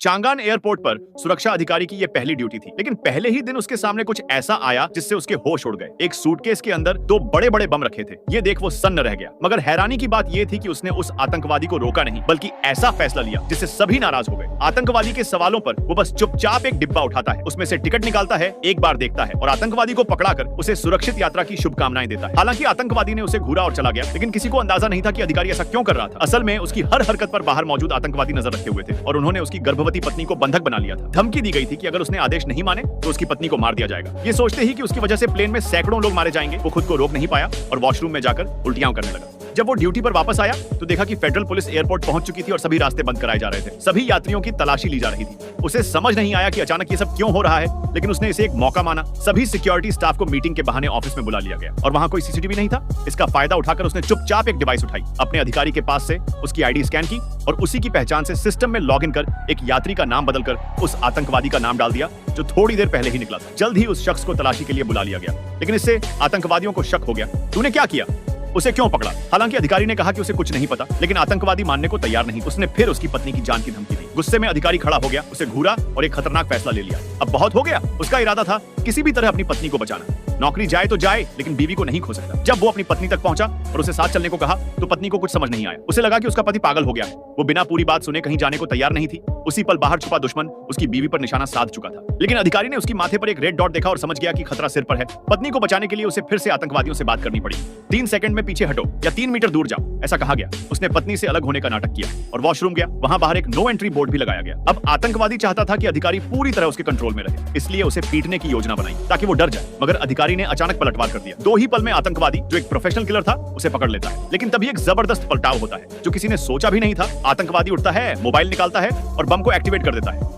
चांगान airport पर सुरक्षा अधिकारी की यह पहली ड्यूटी थी, लेकिन पहले ही दिन उसके सामने कुछ ऐसा आया जिससे उसके होश उड़ गए। एक सूटकेस के अंदर दो बड़े बड़े बम रखे थे। ये देख वो सन्न रह गया। मगर हैरानी की बात यह थी कि उसने उस आतंकवादी को रोका नहीं, बल्कि ऐसा फैसला लिया जिससे सभी नाराज हो गए। आतंकवादी के सवालों पर वो बस चुपचाप एक डिब्बा उठाता है, उसमें से टिकट निकालता है, एक बार देखता है और आतंकवादी को पकड़ाकर उसे सुरक्षित यात्रा की शुभकामनाएं देता है। हालांकि आतंकवादी ने उसे घूरा और चला गया, लेकिन किसी को अंदाजा नहीं था कि अधिकारी ऐसा क्यों कर रहा था। असल में उसकी हर हरकत पर बाहर मौजूद आतंकवादी नजर रखे हुए थे और उन्होंने उसकी गर्भवती पत्नी को बंधक बना लिया था। धमकी दी गई थी कि अगर उसने आदेश नहीं माने तो उसकी पत्नी को मार दिया जाएगा। ये सोचते ही कि उसकी वजह से प्लेन में सैकड़ों लोग मारे जाएंगे, वो खुद को रोक नहीं पाया और वॉशरूम में जाकर उल्टियां करने लगा। जब वो ड्यूटी पर वापस आया तो देखा कि फेडरल पुलिस एयरपोर्ट पहुंच चुकी थी और सभी रास्ते बंद कराए जा रहे थे। सभी यात्रियों की तलाशी ली जा रही थी। उसे समझ नहीं आया कि अचानक ये सब क्यों हो रहा है, लेकिन उसने इसे एक मौका माना। सभी सिक्योरिटी स्टाफ को मीटिंग के बहाने ऑफिस में बुला लिया गया और वहां कोई सीसीटीवी नहीं था। इसका फायदा उठाकर उसने चुपचाप एक डिवाइस उठाई, अपने अधिकारी के पास से उसकी आईडी स्कैन की और उसी की पहचान से सिस्टम में लॉग इन कर एक यात्री का नाम बदलकर उस आतंकवादी का नाम डाल दिया जो थोड़ी देर पहले ही निकला था। जल्द ही उस शख्स को तलाशी के लिए बुला लिया गया, लेकिन इससे आतंकवादियों को शक हो गया। तूने क्या किया? उसे क्यों पकड़ा? हालांकि अधिकारी ने कहा कि उसे कुछ नहीं पता, लेकिन आतंकवादी मानने को तैयार नहीं। उसने फिर उसकी पत्नी की जान की धमकी दी। गुस्से में अधिकारी खड़ा हो गया, उसे घूरा और एक खतरनाक फैसला ले लिया। अब बहुत हो गया। उसका इरादा था किसी भी तरह अपनी पत्नी को बचाना। नौकरी जाए तो जाए, लेकिन बीवी को नहीं खो सकता। जब वो अपनी पत्नी तक पहुंचा और उसे साथ चलने को कहा तो पत्नी को कुछ समझ नहीं आया। उसे लगा कि उसका पति पागल हो गया है। वो बिना पूरी बात सुने कहीं जाने को तैयार नहीं थी। उसी पल बाहर छुपा दुश्मन उसकी बीवी पर निशाना साध चुका था, लेकिन अधिकारी ने उसकी माथे पर एक रेड डॉट देखा और समझ गया कि खतरा सिर पर है। पत्नी को बचाने के लिए उसे फिर से आतंकवादियों से बात करनी पड़ी। 3 सेकंड में पीछे हटो या 3 मीटर दूर जाओ, ऐसा कहा गया। उसने पत्नी से अलग होने का नाटक किया और वॉशरूम गया। वहां बाहर एक नो एंट्री बोर्ड भी लगाया गया। अब आतंकवादी चाहता था कि अधिकारी पूरी तरह उसके कंट्रोल में रहे, इसलिए उसे पीटने की योजना बनाई ताकि वो डर जाए। मगर अधिकारी ने अचानक पलटवार कर दिया। 2 ही पल में आतंकवादी, जो एक प्रोफेशनल किलर था, उसे पकड़ लेता है। लेकिन तभी एक जबरदस्त पलटाव होता है जो किसी ने सोचा भी नहीं था। आतंकवादी उठता है, मोबाइल निकालता है और बम को एक्टिवेट कर देता है।